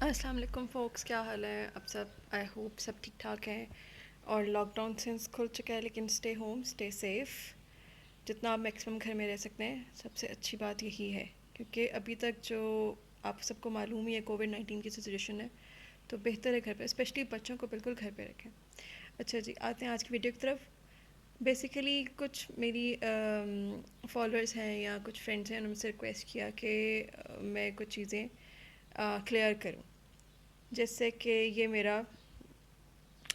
अस्सलाम वालेकुम फ़ोक्स, क्या हाल है अब सब? आई होप सब ठीक ठाक हैं। और लॉकडाउन सिंस खुल चुका है, लेकिन स्टे होम, स्टे सेफ़। जितना आप मैक्सिमम घर में रह सकते हैं, सबसे अच्छी बात यही है, क्योंकि अभी तक जो आप सबको मालूम ही है, कोविड-19 की सिचुएशन है, तो बेहतर है घर पे, स्पेशली बच्चों को बिल्कुल घर पे रखें। अच्छा जी, आते हैं आज की वीडियो की तरफ। बेसिकली कुछ मेरी फॉलोअर्स हैं या कुछ फ्रेंड्स हैं, उन्होंने मुझसे रिक्वेस्ट किया कि मैं कुछ चीज़ें क्लियर करूं, जैसे कि ये मेरा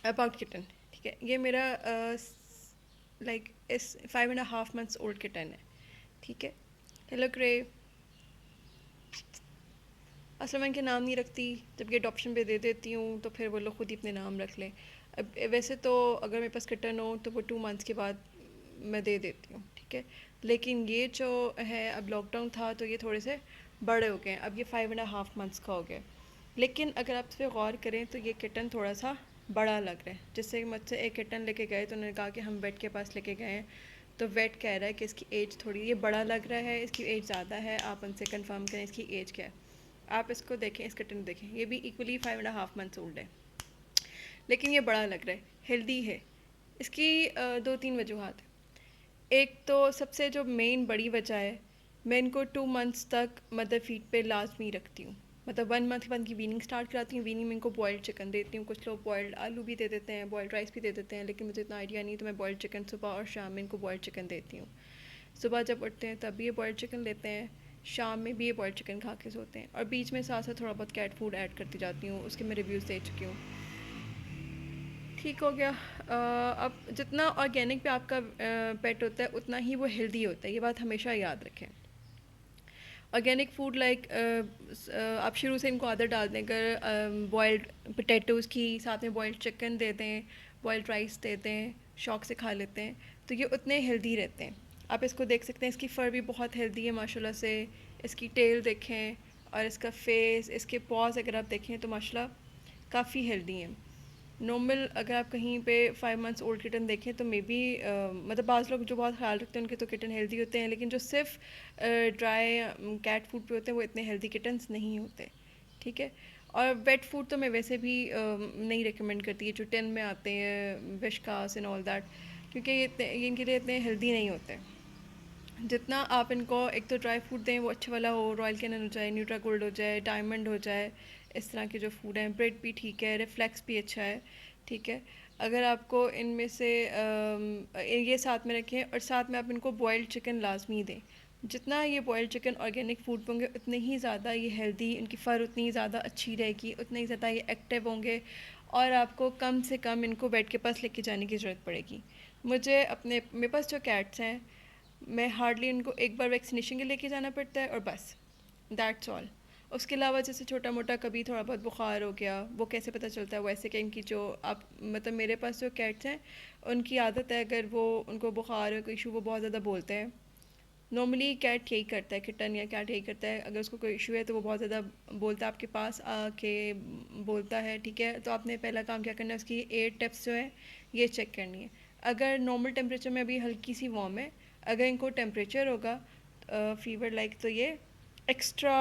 अबाउट किटन, ठीक है। ये मेरा लाइक इस 5.5 months ओल्ड किटन है, ठीक है। Hello grey. असल में इनके नाम नहीं रखती, जब ये अडॉप्शन पे दे देती हूँ तो फिर वो लोग खुद ही अपने नाम रख लें। अब वैसे तो अगर मेरे पास किटन हो तो वो 2 months के बाद मैं दे देती हूँ, ठीक है। लेकिन ये जो है, अब लॉकडाउन था तो ये थोड़े से बड़े हो गए हैं, अब ये 5.5 months का हो गया। लेकिन अगर आप इस पर गौर करें तो ये किटन थोड़ा सा बड़ा लग रहा है। जिससे मुझसे एक किटन लेके गए तो उन्होंने कहा कि हम वेट के पास लेके गए हैं, तो वेट कह रहा है कि इसकी एज थोड़ी, ये बड़ा लग रहा है, इसकी एज ज़्यादा है, आप उनसे कंफर्म करें इसकी एज क्या है। आप इसको देखें, इस किटन देखें, ये भी इक्वली 5.5 months ओल्ड है, लेकिन ये बड़ा लग रहा है, हेल्दी है। इसकी दो तीन वजूहत है। एक तो सबसे जो मेन बड़ी वजह है, मैं इनको 2 months तक मदर फीड पे लाजमी रखती हूँ। मतलब 1 month के बाद की वीनिंग स्टार्ट कराती हूँ। वीनिंग में इनको बॉयल्ड चिकन देती हूँ, कुछ लोग बॉयल्ड आलू भी दे देते हैं, बॉयल्ड राइस भी दे देते हैं, लेकिन मुझे इतना आइडिया नहीं, तो मैं बॉयल्ड चिकन सुबह और शाम में इनको बॉयल्ड चिकन देती हूँ। सुबह जब उठते हैं तब भी ये बॉयल्ड चिकन लेते हैं, शाम में भी ये बॉयल्ड चिकन खा के सोते हैं, और बीच में साथ साथ थोड़ा बहुत कैट फूड ऐड करती जाती हूँ, उसके मैं रिव्यूज़ दे चुकी हूँ। ठीक हो गया। अब जितना ऑर्गेनिक पे आपका पेट होता है, उतना ही वो हेल्दी होता है, ये बात हमेशा याद रखें। ऑर्गेनिक फूड लाइक आप शुरू से इनको आदत डाल दें, अगर बॉयल्ड पोटैटोज़ की साथ में बॉयल्ड चिकन दे दें, बॉयल्ड राइस दे दें, शौक से खा लेते हैं, तो ये उतने हेल्दी रहते हैं। आप इसको देख सकते हैं, इसकी फ़र भी बहुत हेल्दी है माशाल्लाह से। इसकी टेल देखें, और इसका फेस, इसके पॉज अगर आप देखें तो माशाल्लाह काफ़ी हेल्दी हैं। नॉर्मल अगर आप कहीं पे 5 months ओल्ड किटन देखें तो मे बी मतलब बाज़ लोग जो बहुत ख्याल रखते हैं उनके तो किटन हेल्दी होते हैं, लेकिन जो सिर्फ ड्राई कैट फूड पे होते हैं वो इतने हेल्दी किटन्स नहीं होते, ठीक है। और वेट फूड तो मैं वैसे भी नहीं रिकमेंड करती, ये जो टिन में आते हैं विशकास एंड ऑल दैट, क्योंकि ये इनके लिए इतने हेल्दी नहीं होते। जितना आप इनको एक तो ड्राई फूड दें, वो अच्छा वाला हो, रॉयल कैनन हो जाए, न्यूट्रा गोल्ड हो जाए, डायमंड हो जाए, इस तरह के जो फूड हैं। ब्रेड भी ठीक है, रिफ्लेक्स भी अच्छा है, ठीक है। अगर आपको इनमें से ये साथ में रखें, और साथ में आप इनको बॉयल्ड चिकन लाजमी दें। जितना ये बॉयल्ड चिकन ऑर्गेनिक फूड होंगे, उतने ही ज़्यादा ये हेल्दी, उनकी फ़र उतनी ही ज़्यादा अच्छी रहेगी, उतने ही ज़्यादा ये एक्टिव होंगे, और आपको कम से कम इनको बेड के पास लेके जाने की ज़रूरत पड़ेगी। मुझे अपने मेरे पास जो कैट्स हैं, मैं हार्डली उनको एक बार वैक्सीनेशन के लेके जाना पड़ता है, और बस दैट्स ऑल। उसके अलावा जैसे छोटा मोटा कभी थोड़ा बहुत बुखार हो गया, वो कैसे पता चलता है, वैसे कि इनकी जो आप मतलब मेरे पास जो कैट्स हैं, उनकी आदत है, अगर वो उनको बुखार हो कोई इशू, वो बहुत ज़्यादा बोलते हैं। नॉर्मली कैट यही करता है, किटन या कैट यही करता है, अगर उसको कोई इशू है तो वो बहुत ज़्यादा बोलता है, आपके पास आके बोलता है, ठीक है। तो आपने पहला काम क्या करना है, उसकी एयर टिप्स जो है ये चेक करनी है। अगर नॉर्मल टेम्परेचर में अभी हल्की सी वार्म है, अगर इनको टेम्परेचर होगा फीवर लाइक, तो ये एक्स्ट्रा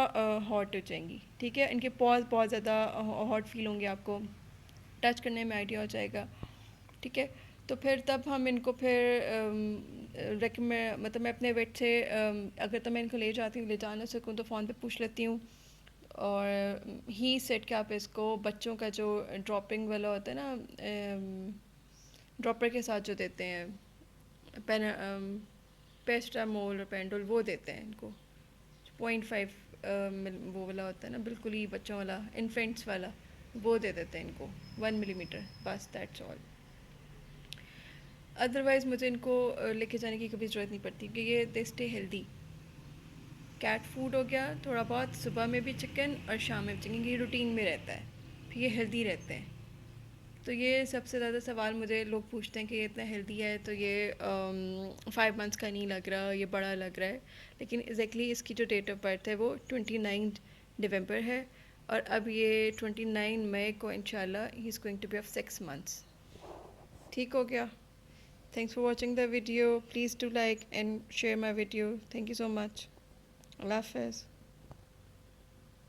हॉट हो जाएंगी, ठीक है। इनके पॉज बहुत ज़्यादा हॉट फील होंगे, आपको टच करने में आइडिया हो जाएगा, ठीक है। तो फिर तब हम इनको फिर रेकमेंड, मतलब मैं अपने वेट से अगर तो मैं इनको ले जाती हूँ, ले जा ना सकूँ तो फ़ोन पे पूछ लेती हूँ, और ही सेट के आप इसको बच्चों का जो ड्रॉपिंग वाला होता है ना, ड्रॉपर के साथ जो देते हैं, पेन पेस्टामोल और पेंडोल, वो देते हैं इनको। 0.5 वो वाला होता है ना, बिल्कुल ही बच्चों वाला, इन्फेंट्स वाला, वो दे देते हैं इनको, 1 मिलीमीटर, बस दैट्स ऑल। अदरवाइज़ मुझे इनको लेके जाने की कभी ज़रूरत नहीं पड़ती, क्योंकि ये they stay healthy. Cat food हो गया थोड़ा बहुत, सुबह में भी चिकन और शाम में भी चिकन, ये रूटीन में रहता है, फिर ये हेल्दी रहते हैं। तो ये सबसे ज़्यादा सवाल मुझे लोग पूछते हैं कि ये इतना हेल्दी है, तो ये 5 months का नहीं लग रहा, ये बड़ा लग रहा है। लेकिन एग्जैक्टली इसकी जो डेट ऑफ बर्थ है वो 29 नवंबर है, और अब ये 29 मई को इंशाल्लाह he is going to be of 6 months। ठीक हो गया। Thanks for watching the video. Please do like and share my video. Thank you so much. Allah Hafiz.